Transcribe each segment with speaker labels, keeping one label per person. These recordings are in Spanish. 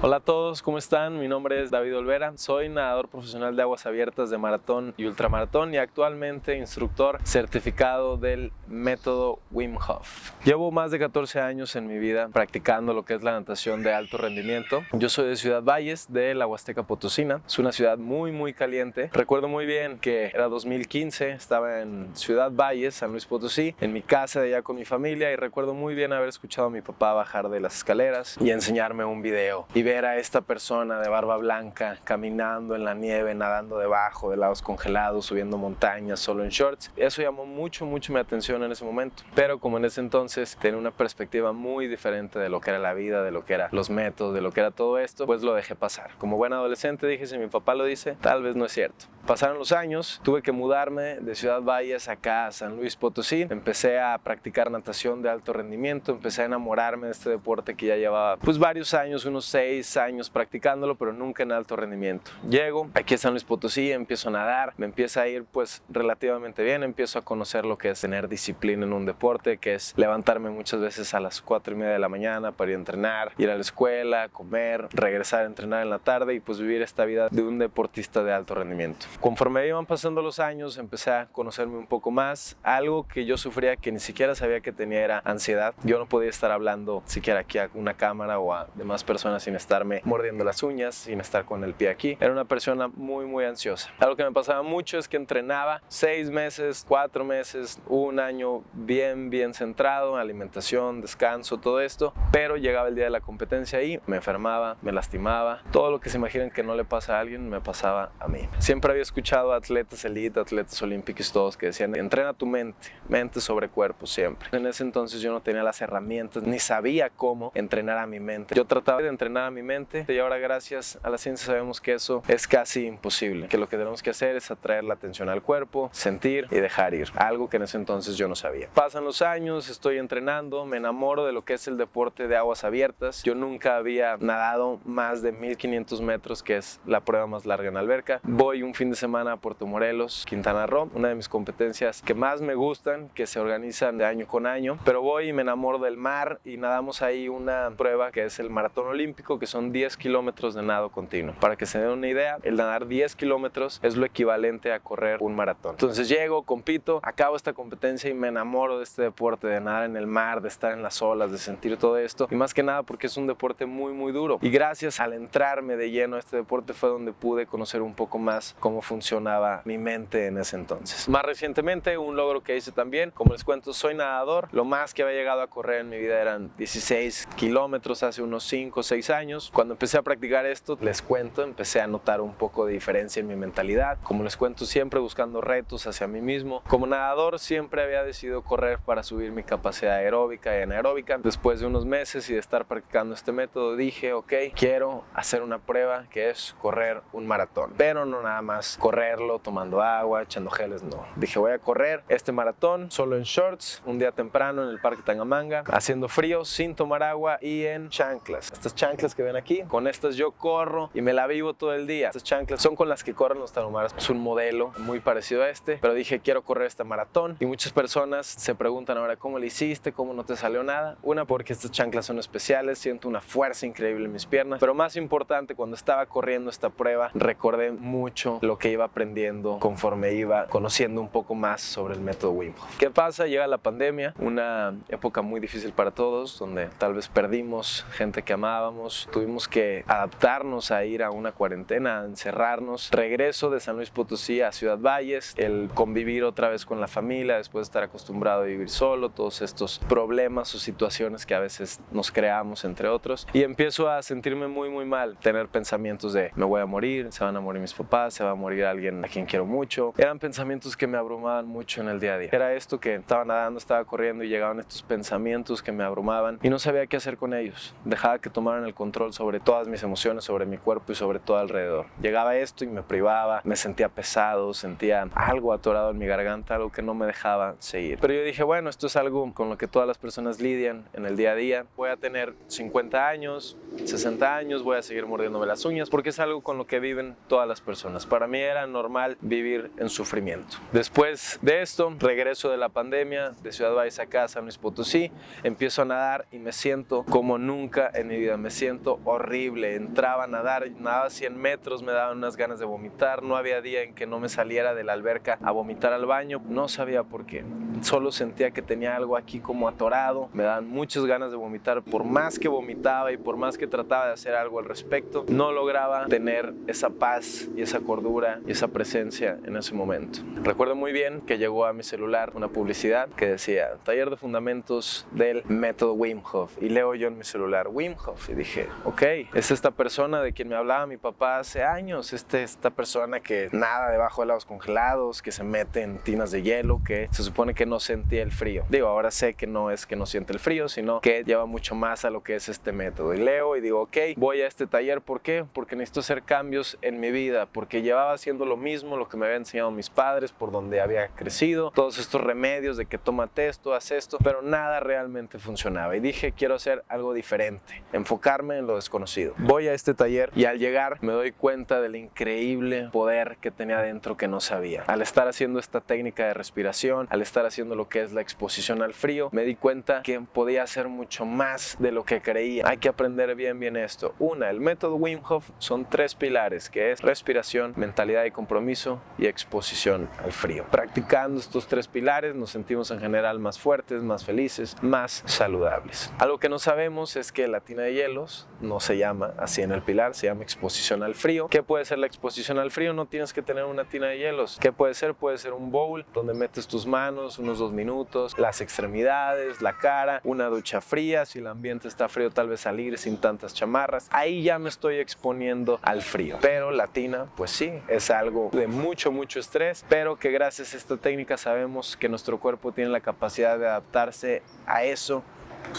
Speaker 1: Hola a todos, ¿cómo están? Mi nombre es David Olvera, soy nadador profesional de aguas abiertas de maratón y ultramaratón y actualmente instructor certificado del método Wim Hof. Llevo más de 14 años en mi vida practicando lo que es la natación de alto rendimiento. Yo soy de Ciudad Valles, de la Huasteca Potosina. Es una ciudad muy caliente. Recuerdo muy bien que era 2015, estaba en Ciudad Valles, San Luis Potosí, en mi casa de allá con mi familia, y recuerdo muy bien haber escuchado a mi papá bajar de las escaleras y enseñarme un video y ver a esta persona de barba blanca caminando en la nieve, nadando debajo de lagos congelados, subiendo montañas solo en shorts. Eso llamó mucho mi atención en ese momento, pero como en ese entonces tenía una perspectiva muy diferente de lo que era la vida, de lo que eran los métodos, de lo que era todo esto, pues lo dejé pasar. Como buen adolescente dije, si mi papá lo dice, tal vez no es cierto. Pasaron los años, tuve que mudarme de Ciudad Valles acá a San Luis Potosí. Empecé a practicar natación de alto rendimiento, empecé a enamorarme de este deporte que ya llevaba pues varios años, unos 6 años practicándolo, pero nunca en alto rendimiento. Llego aquí a San Luis Potosí, empiezo a nadar, me empieza a ir pues relativamente bien, empiezo a conocer lo que es tener disciplina en un deporte, que es levantarme muchas veces a las 4:30 de la mañana para ir a entrenar, ir a la escuela, comer, regresar a entrenar en la tarde y pues vivir esta vida de un deportista de alto rendimiento. Conforme iban pasando los años, empecé a conocerme un poco más. Algo que yo sufría que ni siquiera sabía que tenía era ansiedad. Yo no podía estar hablando siquiera aquí a una cámara o a demás personas sin estarme mordiendo las uñas, sin estar con el pie aquí. Era una persona muy ansiosa. Algo que me pasaba mucho es que entrenaba 6 meses, 4 meses, un año bien centrado, alimentación, descanso, todo esto, pero llegaba el día de la competencia y me enfermaba, me lastimaba. Todo lo que se imaginen que no le pasa a alguien me pasaba a mí. Siempre había escuchado a atletas elite, atletas olímpicos, todos que decían: entrena tu mente sobre cuerpo siempre. En ese entonces yo no tenía las herramientas, ni sabía cómo entrenar a mi mente. Yo trataba de entrenar a mi mente y ahora gracias a la ciencia sabemos que eso es casi imposible, que lo que tenemos que hacer es atraer la atención al cuerpo, sentir y dejar ir, algo que en ese entonces yo no sabía. Pasan los años, estoy entrenando, me enamoro de lo que es el deporte de aguas abiertas. Yo nunca había nadado más de 1500 metros, que es la prueba más larga en alberca. Voy un fin de semana a Puerto Morelos, Quintana Roo, una de mis competencias que más me gustan, que se organizan de año con año, pero voy y me enamoro del mar y nadamos ahí una prueba que es el maratón olímpico, que son 10 kilómetros de nado continuo. Para que se den una idea, el nadar 10 kilómetros es lo equivalente a correr un maratón. Entonces llego, compito, acabo esta competencia y me enamoro de este deporte, de nadar en el mar, de estar en las olas, de sentir todo esto, y más que nada porque es un deporte muy duro, y gracias al entrarme de lleno a este deporte fue donde pude conocer un poco más cómo funcionaba mi mente en ese entonces. Más recientemente, un logro que hice también, como les cuento, soy nadador. Lo más que había llegado a correr en mi vida eran 16 kilómetros hace unos 5 o 6 años. Cuando empecé a practicar esto, les cuento, empecé a notar un poco de diferencia en mi mentalidad. Como les cuento, siempre buscando retos hacia mí mismo. Como nadador siempre había decidido correr para subir mi capacidad aeróbica y anaeróbica. Después de unos meses y de estar practicando este método, dije, ok, quiero hacer una prueba que es correr un maratón, pero no nada más correrlo tomando agua, echando geles, no. Dije, voy a correr este maratón solo en shorts, un día temprano en el Parque Tangamanga, haciendo frío, sin tomar agua y en chanclas. Estas chanclas que ven aquí, con estas yo corro y me la vivo todo el día. Estas chanclas son con las que corren los tarahumaras. Es un modelo muy parecido a este, pero dije, quiero correr este maratón. Y muchas personas se preguntan ahora, ¿cómo le hiciste? ¿Cómo no te salió nada? Una, porque estas chanclas son especiales, siento una fuerza increíble en mis piernas, pero más importante, cuando estaba corriendo esta prueba, recordé mucho lo que iba aprendiendo conforme iba conociendo un poco más sobre el método Wim Hof. ¿Qué pasa? Llega la pandemia, una época muy difícil para todos, donde tal vez perdimos gente que amábamos, tuvimos que adaptarnos a ir a una cuarentena, a encerrarnos. Regreso de San Luis Potosí a Ciudad Valles, el convivir otra vez con la familia después de estar acostumbrado a vivir solo, todos estos problemas o situaciones que a veces nos creamos, entre otros, y empiezo a sentirme muy mal, tener pensamientos de me voy a morir, se van a morir mis papás, se va a morir alguien a quien quiero mucho. Eran pensamientos que me abrumaban mucho en el día a día. Era esto que estaba nadando, estaba corriendo y llegaban estos pensamientos que me abrumaban y no sabía qué hacer con ellos. Dejaba que tomaran el control sobre todas mis emociones, sobre mi cuerpo y sobre todo alrededor. Llegaba esto y me privaba, me sentía pesado, sentía algo atorado en mi garganta, algo que no me dejaba seguir. Pero yo dije, bueno, esto es algo con lo que todas las personas lidian en el día a día. Voy a tener 50 años, 60 años, voy a seguir mordiéndome las uñas porque es algo con lo que viven todas las personas. Para mí era normal vivir en sufrimiento. Después de esto, regreso de la pandemia, de Ciudad Valles acá a San Luis Potosí, empiezo a nadar y me siento como nunca en mi vida. Me siento sufrimiento horrible. Entraba a nadar, nadaba 100 metros, me daban unas ganas de vomitar. No había día en que no me saliera de la alberca a vomitar al baño. No sabía por qué. Solo sentía que tenía algo aquí como atorado. Me daban muchas ganas de vomitar. Por más que vomitaba y por más que trataba de hacer algo al respecto, no lograba tener esa paz y esa cordura y esa presencia en ese momento. Recuerdo muy bien que llegó a mi celular una publicidad que decía taller de fundamentos del método Wim Hof, y leo yo en mi celular Wim Hof y dije, ok, es esta persona de quien me hablaba mi papá hace años, esta persona que nada debajo de lagos congelados, que se mete en tinas de hielo, que se supone que no sentía el frío. Digo, ahora sé que no es que no siente el frío, sino que lleva mucho más a lo que es este método. Y leo y digo, ok, voy a este taller. ¿Por qué? Porque necesito hacer cambios en mi vida, porque llevaba haciendo lo mismo, lo que me habían enseñado mis padres, por donde había crecido, todos estos remedios de que tómate esto, haz esto, pero nada realmente funcionaba. Y dije, quiero hacer algo diferente, enfocarme en lo desconocido. Voy a este taller y al llegar me doy cuenta del increíble poder que tenía dentro que no sabía. Al estar haciendo esta técnica de respiración, al estar haciendo lo que es la exposición al frío, me di cuenta que podía hacer mucho más de lo que creía. Hay que aprender bien esto. El método Wim Hof son 3 pilares, que es respiración, mentalidad y compromiso y exposición al frío. Practicando estos 3 pilares nos sentimos en general más fuertes, más felices, más saludables. Algo que no sabemos es que la tina de hielos no se llama así en el pilar, se llama exposición al frío. ¿Qué puede ser la exposición al frío? No tienes que tener una tina de hielos. ¿Qué puede ser? Puede ser un bowl donde metes tus manos unos 2 minutos, las extremidades, la cara, una ducha fría, si el ambiente está frío tal vez salir sin tantas chamarras. Ahí ya me estoy exponiendo al frío. Pero la tina, pues sí, es algo de mucho estrés, pero que gracias a esta técnica sabemos que nuestro cuerpo tiene la capacidad de adaptarse a eso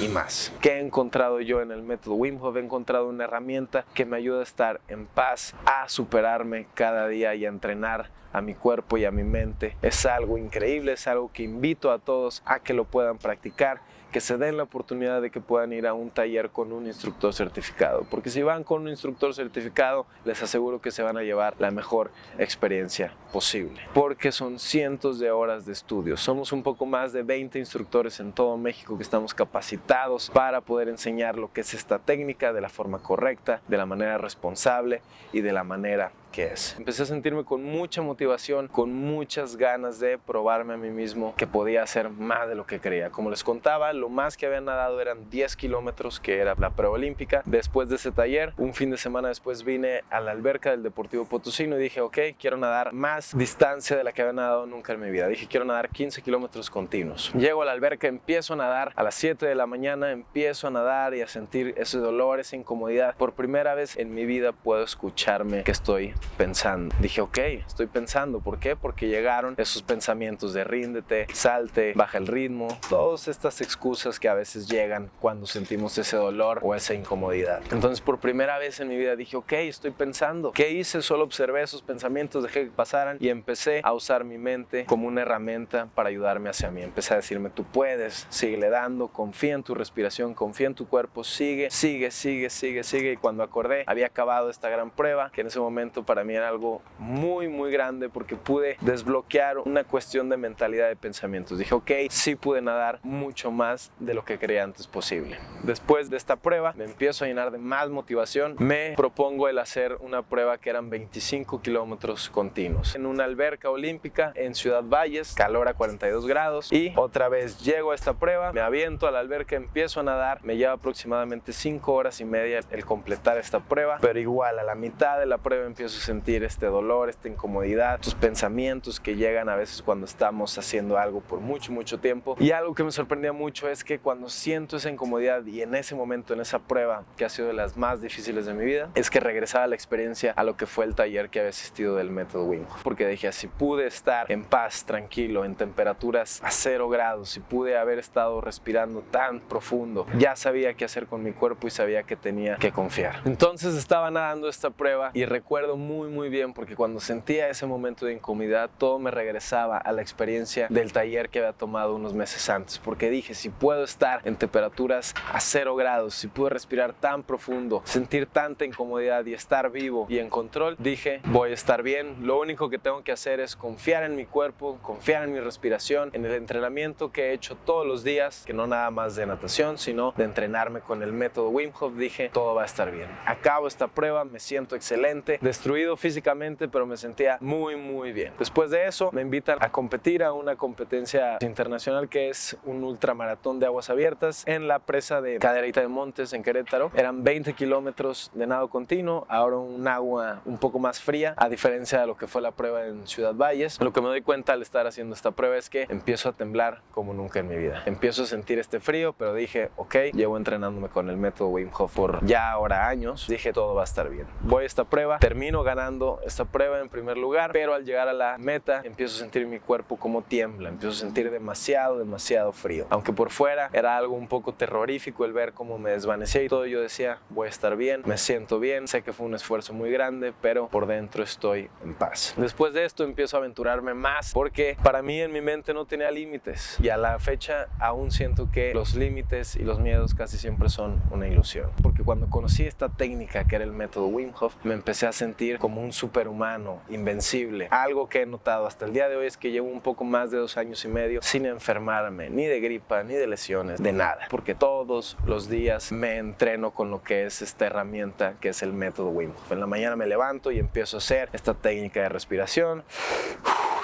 Speaker 1: y más. ¿Qué he encontrado yo en el método Wim Hof? He encontrado una herramienta que me ayuda a estar en paz, a superarme cada día y a entrenar a mi cuerpo y a mi mente. Es algo increíble, es algo que invito a todos a que lo puedan practicar, que se den la oportunidad de que puedan ir a un taller con un instructor certificado, porque si van con un instructor certificado les aseguro que se van a llevar la mejor experiencia posible, porque son cientos de horas de estudio. Somos un poco más de 20 instructores en todo México que estamos capacitados para poder enseñar lo que es esta técnica de la forma correcta, de la manera responsable y de la manera que es. Empecé a sentirme con mucha motivación, con muchas ganas de probarme a mí mismo que podía hacer más de lo que creía. Como les contaba, lo más que había nadado eran 10 kilómetros, que era la prueba olímpica. Después de ese taller, un fin de semana después vine a la alberca del Deportivo Potosino y dije, ok, quiero nadar más distancia de la que había nadado nunca en mi vida. Dije, quiero nadar 15 kilómetros continuos. Llego a la alberca, empiezo a nadar a las 7 de la mañana, empiezo a nadar y a sentir ese dolor, esa incomodidad. Por primera vez en mi vida puedo escucharme que estoy pensando. Dije, ok, estoy pensando. ¿Por qué? Porque llegaron esos pensamientos de ríndete, salte, baja el ritmo, todas estas excusas que a veces llegan cuando sentimos ese dolor o esa incomodidad. Entonces, por primera vez en mi vida dije, ok, estoy pensando. ¿Qué hice? Solo observé esos pensamientos, dejé que pasaran y empecé a usar mi mente como una herramienta para ayudarme hacia mí. Empecé a decirme, tú puedes, síguele dando, confía en tu respiración, confía en tu cuerpo, sigue. Y cuando acordé, había acabado esta gran prueba, que en ese momento para mí era algo muy grande, porque pude desbloquear una cuestión de mentalidad, de pensamientos. Dije, ok, sí pude nadar mucho más de lo que creía antes posible. Después de esta prueba me empiezo a llenar de más motivación. Me propongo el hacer una prueba que eran 25 kilómetros continuos en una alberca olímpica en Ciudad Valles, calor a 42 grados, y otra vez llego a esta prueba, me aviento a la alberca, empiezo a nadar. Me lleva aproximadamente 5 horas y media el completar esta prueba, pero igual a la mitad de la prueba empiezo a sentir este dolor, esta incomodidad, estos pensamientos que llegan a veces cuando estamos haciendo algo por mucho tiempo. Y algo que me sorprendía mucho es que cuando siento esa incomodidad, y en ese momento, en esa prueba que ha sido de las más difíciles de mi vida, es que regresaba la experiencia a lo que fue el taller que había asistido del método Wim Hof. Porque dije, si pude estar en paz, tranquilo, en temperaturas a 0 grados, si pude haber estado respirando tan profundo, ya sabía qué hacer con mi cuerpo y sabía que tenía que confiar. Entonces estaba nadando esta prueba y recuerdo muy bien, porque cuando sentía ese momento de incomodidad, todo me regresaba a la experiencia del taller que había tomado unos meses antes, porque dije, si puedo estar en temperaturas a 0 grados, si puedo respirar tan profundo, sentir tanta incomodidad y estar vivo y en control, dije, voy a estar bien. Lo único que tengo que hacer es confiar en mi cuerpo, confiar en mi respiración, en el entrenamiento que he hecho todos los días, que no nada más de natación, sino de entrenarme con el método Wim Hof. Dije, todo va a estar bien. Acabo esta prueba, me siento excelente, destruido físicamente, pero me sentía muy bien. Después de eso, me invitan a competir a una competencia internacional que es un ultramaratón de aguas abiertas en la presa de Cadereyta de Montes en Querétaro. Eran 20 kilómetros de nado continuo, ahora un agua un poco más fría, a diferencia de lo que fue la prueba en Ciudad Valles. Lo que me doy cuenta al estar haciendo esta prueba es que empiezo a temblar como nunca en mi vida. Empiezo a sentir este frío, pero dije, ok, llevo entrenándome con el método Wim Hof por ya ahora años. Dije, todo va a estar bien. Voy a esta prueba, termino ganando esta prueba en primer lugar, pero al llegar a la meta empiezo a sentir mi cuerpo como tiembla, empiezo a sentir demasiado frío. Aunque por fuera era algo un poco terrorífico el ver cómo me desvanecía y todo, yo decía, voy a estar bien, me siento bien, sé que fue un esfuerzo muy grande, pero por dentro estoy en paz. Después de esto empiezo a aventurarme más, porque para mí en mi mente no tenía límites, y a la fecha aún siento que los límites y los miedos casi siempre son una ilusión, porque cuando conocí esta técnica que era el método Wim Hof, me empecé a sentir como un superhumano, invencible. Algo que he notado hasta el día de hoy es que llevo un poco más de 2 años y medio sin enfermarme, ni de gripa, ni de lesiones, de nada, porque todos los días me entreno con lo que es esta herramienta que es el método Wim Hof. En la mañana me levanto y empiezo a hacer esta técnica de respiración,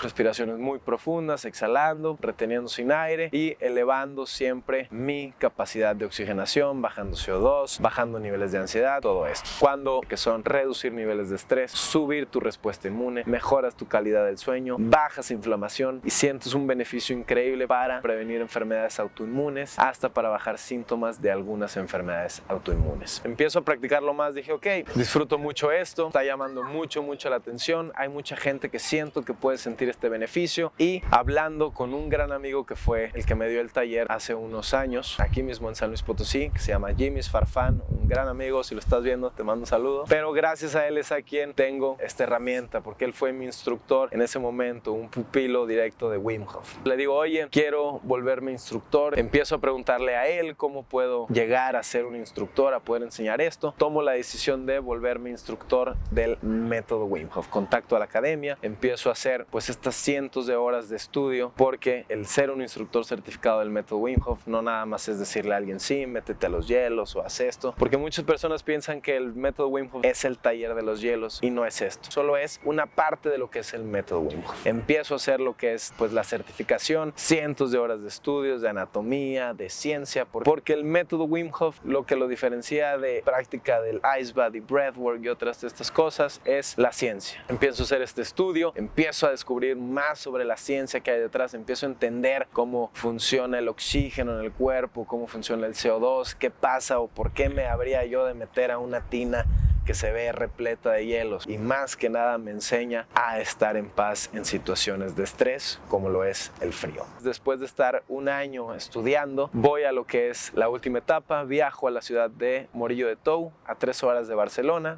Speaker 1: respiraciones muy profundas, exhalando, reteniendo sin aire y elevando siempre mi capacidad de oxigenación, bajando CO2, bajando niveles de ansiedad, todo esto. Cuando que son reducir niveles de estrés, subir tu respuesta inmune, mejoras tu calidad del sueño, bajas inflamación y sientes un beneficio increíble para prevenir enfermedades autoinmunes, hasta para bajar síntomas de algunas enfermedades autoinmunes. Empiezo a practicarlo más, dije, ok, disfruto mucho esto, está llamando mucho la atención, hay mucha gente que siento que puede sentir este beneficio, y hablando con un gran amigo que fue el que me dio el taller hace unos años, aquí mismo en San Luis Potosí, que se llama Jimmy Farfán, un gran amigo, si lo estás viendo te mando un saludo, pero gracias a él es a quien tengo esta herramienta, porque él fue mi instructor en ese momento, un pupilo directo de Wim Hof. Le digo, oye, quiero volverme instructor, empiezo a preguntarle a él cómo puedo llegar a ser un instructor, a poder enseñar esto. Tomo la decisión de volverme instructor del método Wim Hof, contacto a la academia, empiezo a hacer pues estas cientos de horas de estudio, porque el ser un instructor certificado del método Wim Hof no nada más es decirle a alguien, sí, métete a los hielos o haz esto, porque muchas personas piensan que el método Wim Hof es el taller de los hielos, y no es esto, solo es una parte de lo que es el método Wim Hof. Empiezo a hacer lo que es pues la certificación, cientos de horas de estudios, de anatomía, de ciencia, porque el método Wim Hof lo que lo diferencia de práctica del Ice Bath y Breathwork y otras de estas cosas es la ciencia. Empiezo a hacer este estudio, empiezo a descubrir más sobre la ciencia que hay detrás, empiezo a entender cómo funciona el oxígeno en el cuerpo, cómo funciona el CO2, qué pasa o por qué me habría yo de meter a una tina que se ve repleta de hielos, y más que nada me enseña a estar en paz en situaciones de estrés como lo es el frío. Después de estar un año estudiando, voy a lo que es la última etapa, viajo a la ciudad de Morillo de Tou, a 3 horas de Barcelona.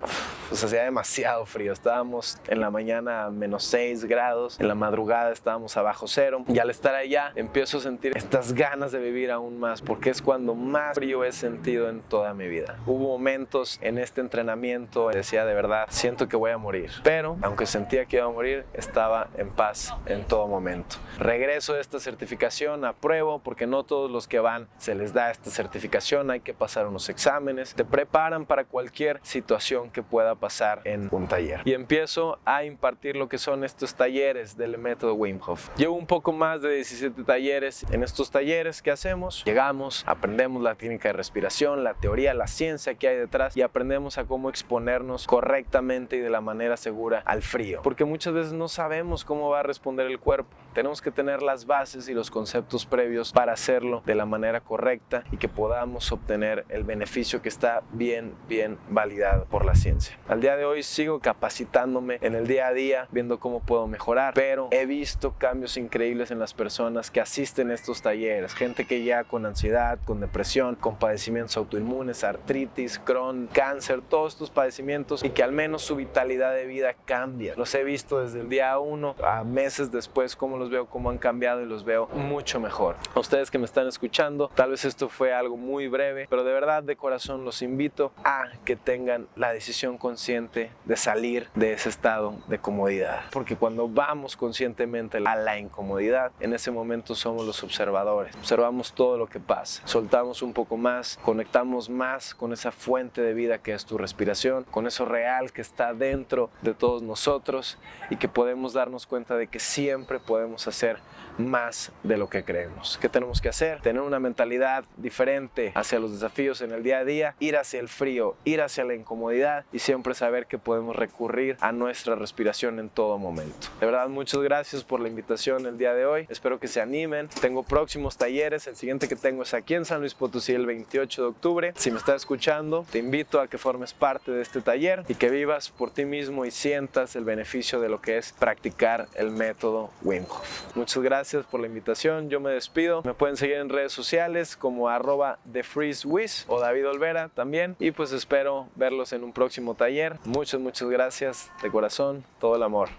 Speaker 1: Pues hacía demasiado frío, estábamos en la mañana a -6 grados, en la madrugada estábamos a -0, y al estar allá empiezo a sentir estas ganas de vivir aún más, porque es cuando más frío he sentido en toda mi vida. Hubo momentos en este entrenamiento, decía, de verdad, siento que voy a morir, pero aunque sentía que iba a morir, estaba en paz en todo momento. Regreso de esta certificación, apruebo, porque no todos los que van se les da esta certificación, hay que pasar unos exámenes, te preparan para cualquier situación que pueda pasar en un taller, y empiezo a impartir lo que son estos talleres del método Wim Hof. Llevo un poco más de 17 talleres. En estos talleres, ¿qué hacemos? Llegamos, aprendemos la técnica de respiración, la teoría, la ciencia que hay detrás, y aprendemos a cómo exponernos correctamente y de la manera segura al frío, porque muchas veces no sabemos cómo va a responder el cuerpo. Tenemos que tener las bases y los conceptos previos para hacerlo de la manera correcta y que podamos obtener el beneficio que está bien validado por la ciencia. Al día de hoy sigo capacitándome en el día a día, viendo cómo puedo mejorar, pero he visto cambios increíbles en las personas que asisten a estos talleres, gente que ya con ansiedad, con depresión, con padecimientos autoinmunes, artritis, Crohn, cáncer, todos estos padecimientos y que al menos su vitalidad de vida cambia. Los he visto desde el día 1 a meses después, cómo los veo, cómo han cambiado y los veo mucho mejor. A ustedes que me están escuchando, tal vez esto fue algo muy breve, pero de verdad de corazón los invito a que tengan la decisión consciente de salir de ese estado de comodidad, porque cuando vamos conscientemente a la incomodidad, en ese momento somos los observadores, observamos todo lo que pasa, soltamos un poco más, conectamos más con esa fuente de vida que es tu respiración, con eso real que está dentro de todos nosotros y que podemos darnos cuenta de que siempre podemos hacer más de lo que creemos. ¿Qué tenemos que hacer? Tener una mentalidad diferente hacia los desafíos en el día a día, ir hacia el frío, ir hacia la incomodidad y siempre saber que podemos recurrir a nuestra respiración en todo momento. De verdad, muchas gracias por la invitación el día de hoy. Espero que se animen. Tengo próximos talleres. El siguiente que tengo es aquí en San Luis Potosí el 28 de octubre. Si me estás escuchando, te invito a que formes parte de este taller y que vivas por ti mismo y sientas el beneficio de lo que es practicar el método Wim Hof. Muchas gracias por la invitación. Yo me despido. Me pueden seguir en redes sociales como @TheFreezeWiz o David Olvera también. Y pues espero verlos en un próximo taller. Muchas gracias de corazón. Todo el amor.